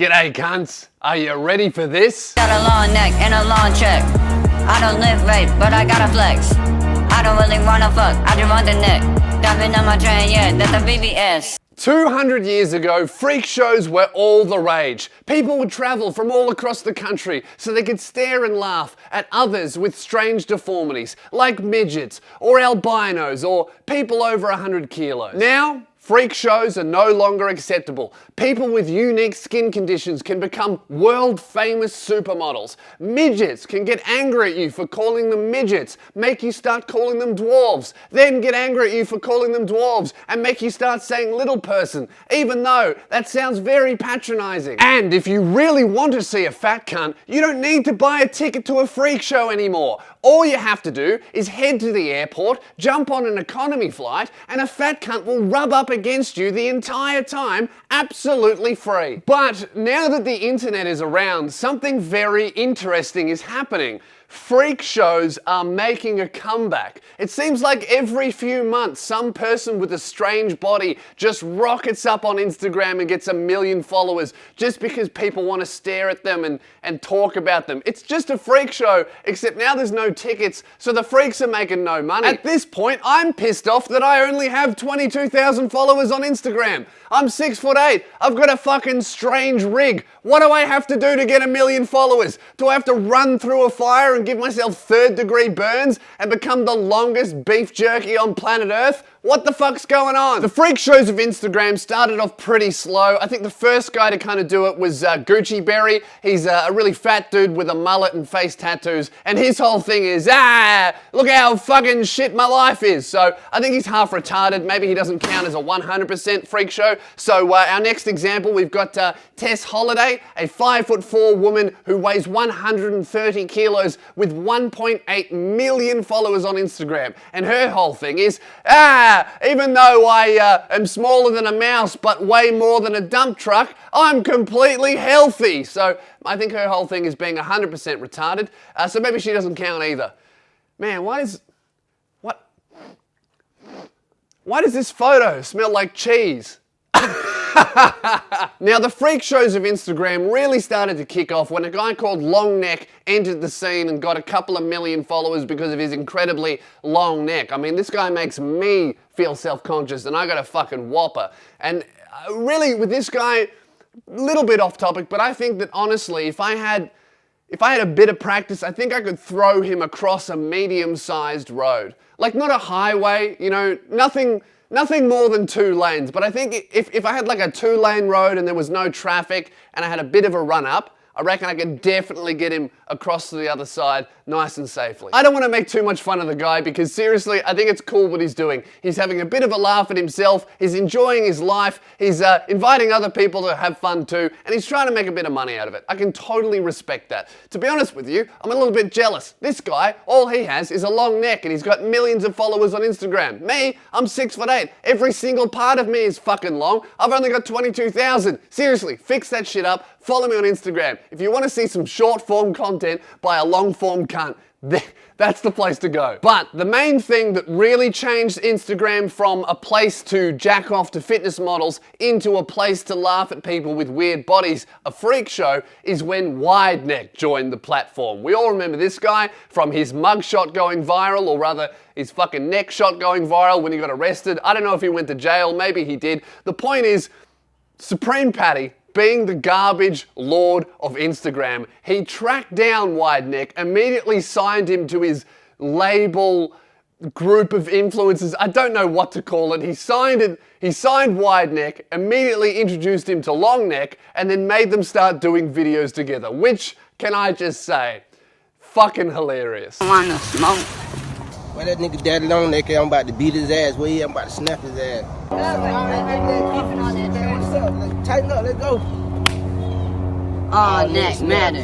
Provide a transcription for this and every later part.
G'day cunts, are you ready for this? Got a long neck and a long check. I don't live right, but I gotta flex. I don't really wanna fuck, I just want the neck. Diving on my train, yeah, that's the BBS. 200 years ago, freak shows were all the rage. People would travel from all across the country so they could stare and laugh at others with strange deformities, like midgets, or albinos, or people over 100 kilos. Now, freak shows are no longer acceptable. People with unique skin conditions can become world-famous supermodels. Midgets can get angry at you for calling them midgets, make you start calling them dwarves, then get angry at you for calling them dwarves and make you start saying little person, even though that sounds very patronizing. And if you really want to see a fat cunt, you don't need to buy a ticket to a freak show anymore. All you have to do is head to the airport, jump on an economy flight, and a fat cunt will rub up against you the entire time, absolutely free. But now that the internet is around, something very interesting is happening. Freak shows are making a comeback. It seems like every few months some person with a strange body just rockets up on Instagram and gets 1 million followers just because people want to stare at them and talk about them. It's just a freak show, except now there's no tickets, so the freaks are making no money. At this point, I'm pissed off that I only have 22,000 followers on Instagram. I'm 6'8". I've got a fucking strange rig. What do I have to do to get 1 million followers? Do I have to run through a fire and give myself 3rd-degree burns and become the longest beef jerky on planet Earth? What the fuck's going on? The freak shows of Instagram started off pretty slow. I think the first guy to kind of do it was Gucci Berry. He's a really fat dude with a mullet and face tattoos, and his whole thing is, look how fucking shit my life is. So I think he's half retarded. Maybe he doesn't count as a 100% freak show. So our next example, we've got Tess Holliday, a 5'4" woman who weighs 130 kilos with 1.8 million followers on Instagram. And her whole thing is, even though I am smaller than a mouse but way more than a dump truck, I'm completely healthy. So I think her whole thing is being 100% retarded. So maybe she doesn't count either. Man, why does this photo smell like cheese? Now, the freak shows of Instagram really started to kick off when a guy called Long Neck entered the scene and got a couple of million followers because of his incredibly long neck. I mean, this guy makes me feel self-conscious, and I got a fucking whopper. And really, with this guy, a little bit off topic, but I think that honestly, if I had a bit of practice, I think I could throw him across a medium-sized road. Like, not a highway, you know, nothing more than 2 lanes, but I think if I had like a 2-lane road and there was no traffic and I had a bit of a run up, I reckon I could definitely get him across to the other side nice and safely. I don't want to make too much fun of the guy because seriously, I think it's cool what he's doing. He's having a bit of a laugh at himself, he's enjoying his life, he's inviting other people to have fun too, and he's trying to make a bit of money out of it. I can totally respect that. To be honest with you, I'm a little bit jealous. This guy, all he has is a long neck and he's got millions of followers on Instagram. Me, I'm 6'8". Every single part of me is fucking long. I've only got 22,000. Seriously, fix that shit up. Follow me on Instagram. If you want to see some short-form content by a long-form cunt, that's the place to go. But the main thing that really changed Instagram from a place to jack off to fitness models into a place to laugh at people with weird bodies, a freak show, is when Wide Neck joined the platform. We all remember this guy from his mugshot going viral, or rather his fucking neck shot going viral when he got arrested. I don't know if he went to jail, maybe he did. The point is, Supreme Patty, being the garbage lord of Instagram, he tracked down Wide Neck, immediately signed him to his label group of influencers. I don't know what to call it. He signed Wide Neck, immediately introduced him to Long Neck, and then made them start doing videos together, which, can I just say, fucking hilarious. I wanna smoke. Where that nigga daddy Long Neck, I'm about to beat his ass. Where he? I'm about to snap his ass. Tighten up, let's go. Oh, neck matter.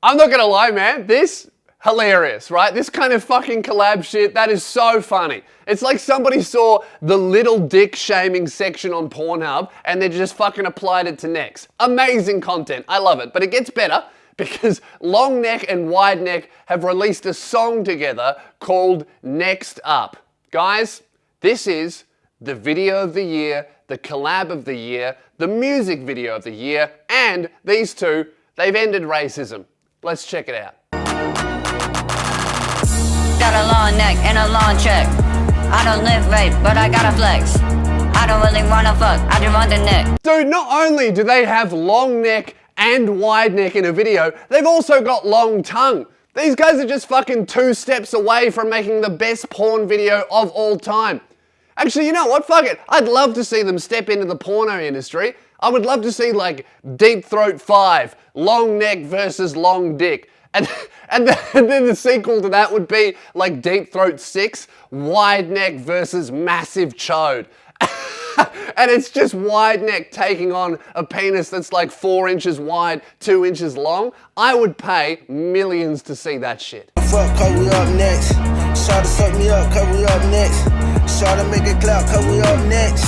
I'm not gonna lie, man, this, hilarious, right? This kind of fucking collab shit, that is so funny. It's like somebody saw the little dick shaming section on Pornhub and they just fucking applied it to Next. Amazing content, I love it, but it gets better because Long Neck and Wide Neck have released a song together called Neckst Up. Guys, this is the video of the year, the collab of the year, the music video of the year, and these two, they've ended racism. Let's check it out. Got a long neck and a long check. I don't live right, but I gotta flex. I don't really wanna fuck, I just want the neck. Dude, not only do they have long neck and wide neck in a video, they've also got long tongue. These guys are just fucking 2 steps away from making the best porn video of all time. Actually, you know what? Fuck it. I'd love to see them step into the porno industry. I would love to see like Deep Throat 5, long neck versus long dick. And then the sequel to that would be like Deep Throat 6, wide neck versus massive chode. And it's just wide neck taking on a penis that's like 4 inches wide, 2 inches long. I would pay millions to see that shit. Fuck, cause we up next. Shawty suck me up, cause we up next. Shawty make it clap, cause we up next.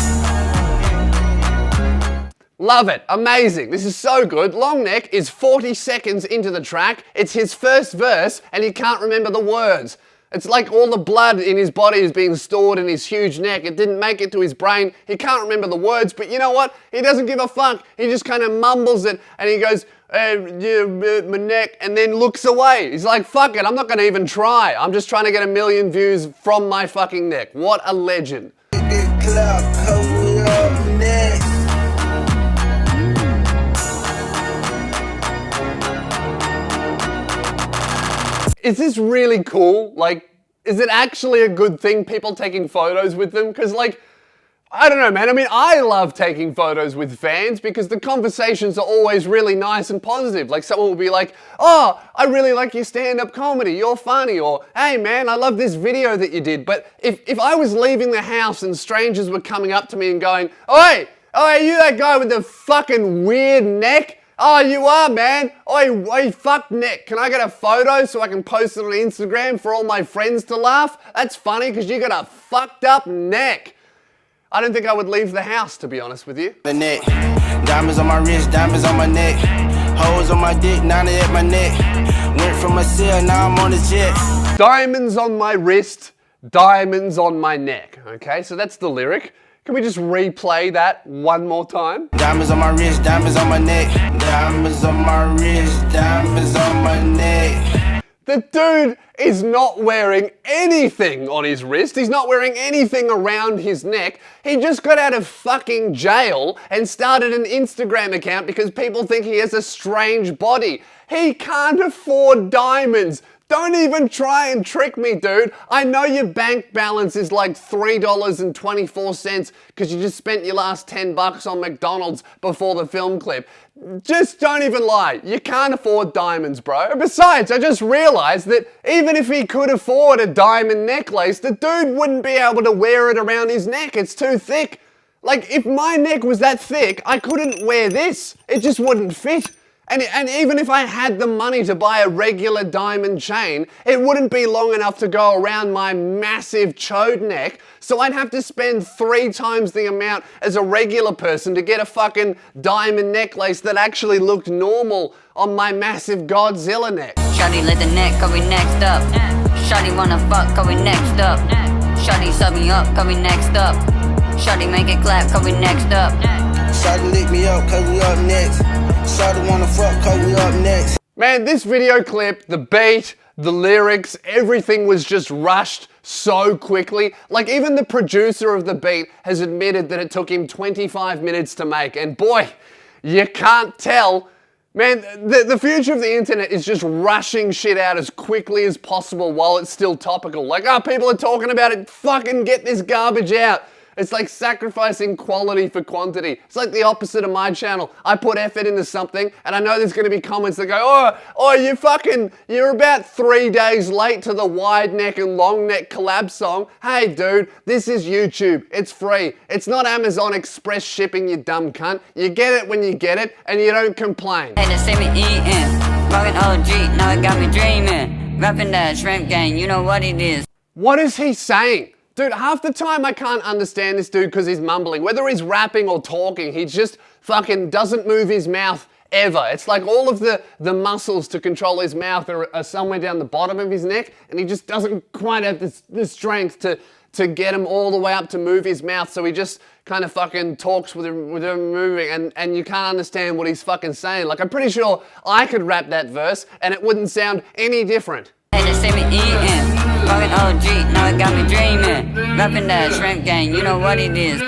Love it. Amazing. This is so good. Long neck is 40 seconds into the track. It's his first verse and he can't remember the words. It's like all the blood in his body is being stored in his huge neck. It didn't make it to his brain. He can't remember the words, but you know what? He doesn't give a fuck. He just kind of mumbles it and he goes, my neck, and then looks away. He's like, fuck it, I'm not going to even try. I'm just trying to get 1 million views from my fucking neck. What a legend. Is this really cool? Like, is it actually a good thing, people taking photos with them? Because, like, I don't know, man. I mean, I love taking photos with fans because the conversations are always really nice and positive. Like, someone will be like, oh, I really like your stand-up comedy. You're funny. Or, hey, man, I love this video that you did. But if I was leaving the house and strangers were coming up to me and going, oi, are you that guy with the fucking weird neck? Oh, you are, man. Oi, fuck neck. Can I get a photo so I can post it on Instagram for all my friends to laugh? That's funny because you got a fucked up neck. I don't think I would leave the house, to be honest with you. The neck, diamonds on my wrist, diamonds on my neck. Hoes on my dick, now they at my neck. Went from a cell, now I'm on a jet. Diamonds on my wrist, diamonds on my neck. Okay, so that's the lyric. Can we just replay that one more time? Diamonds on my wrist, diamonds on my neck. Diamonds on my wrist, diamonds on my neck. The dude is not wearing anything on his wrist. He's not wearing anything around his neck. He just got out of fucking jail and started an Instagram account because people think he has a strange body. He can't afford diamonds. Don't even try and trick me, dude. I know your bank balance is like $3.24 because you just spent your last $10 on McDonald's before the film clip. Just don't even lie. You can't afford diamonds, bro. And besides, I just realized that even if he could afford a diamond necklace, the dude wouldn't be able to wear it around his neck. It's too thick. Like, if my neck was that thick, I couldn't wear this. It just wouldn't fit. And even if I had the money to buy a regular diamond chain, it wouldn't be long enough to go around my massive chode neck, so I'd have to spend 3 times the amount as a regular person to get a fucking diamond necklace that actually looked normal on my massive Godzilla neck. Shawty lit the neck, cause we next up. Shawty wanna fuck, cause we next up. Shawty sub me up, cause we next up. Shawty make it clap, cause we next up. Shawty lick me up, cause we up next. Shawty wanna fuck, cause we up next. Man, this video clip, the beat, the lyrics, everything was just rushed so quickly. Like, even the producer of the beat has admitted that it took him 25 minutes to make. And boy, you can't tell. Man, the future of the internet is just rushing shit out as quickly as possible while it's still topical. Like, oh, people are talking about it, fucking get this garbage out. It's like sacrificing quality for quantity. It's like the opposite of my channel. I put effort into something and I know there's gonna be comments that go, you're about 3 days late to the wide neck and long neck collab song. Hey dude, this is YouTube. It's free. It's not Amazon Express shipping, you dumb cunt. You get it when you get it and you don't complain. Hey, they see me eating. Fucking OG, now it got me dreaming. Rapping that shrimp gang, you know what it is. What is he saying? Dude, half the time I can't understand this dude because he's mumbling. Whether he's rapping or talking, he just fucking doesn't move his mouth ever. It's like all of the muscles to control his mouth are somewhere down the bottom of his neck, and he just doesn't quite have the strength to to get him all the way up to move his mouth, so he just kind of fucking talks with him moving, and you can't understand what he's fucking saying. Like, I'm pretty sure I could rap that verse and it wouldn't sound any different. And they see me eating, fucking OG, now it got me dreaming. Rapping that shrimp gang, you know what it is.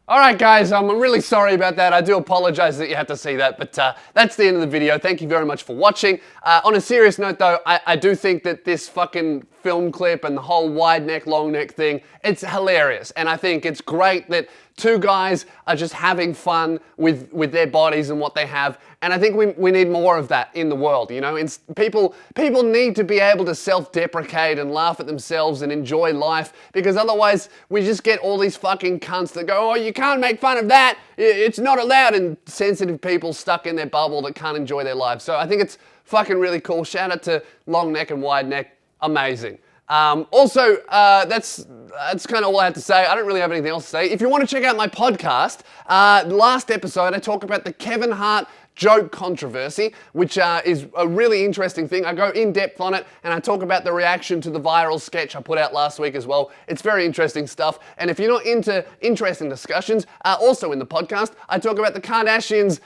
Alright guys, I'm really sorry about that. I do apologize that you had to see that, but that's the end of the video. Thank you very much for watching. On a serious note though, I do think that this fucking film clip and the whole wide neck, long neck thing, it's hilarious. And I think it's great that two guys are just having fun with their bodies and what they have. And I think we need more of that in the world, you know? People need to be able to self-deprecate and laugh at themselves and enjoy life, because otherwise we just get all these fucking cunts that go, oh, you can't make fun of that, it's not allowed, and sensitive people stuck in their bubble that can't enjoy their lives. So I think it's fucking really cool. Shout out to long neck and wide neck. Amazing. Also, that's kind of all I had to say. I don't really have anything else to say. If you want to check out my podcast, last episode I talk about the Kevin Hart joke controversy, which is a really interesting thing. I go in depth on it, and I talk about the reaction to the viral sketch I put out last week as well. It's very interesting stuff. And if you're not into interesting discussions, also in the podcast, I talk about the Kardashians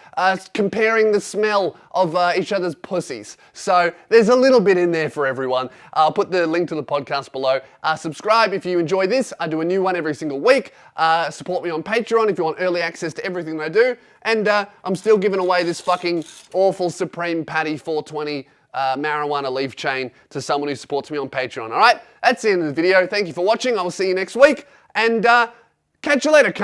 comparing the smell of each other's pussies. So there's a little bit in there for everyone. I'll put the link to the podcast below. Subscribe if you enjoy this. I do a new one every single week. Support me on Patreon if you want early access to everything that I do. And I'm still giving away this fucking awful Supreme Patty 420 marijuana leaf chain to someone who supports me on Patreon. All right, that's the end of the video. Thank you for watching. I will see you next week, and catch you later.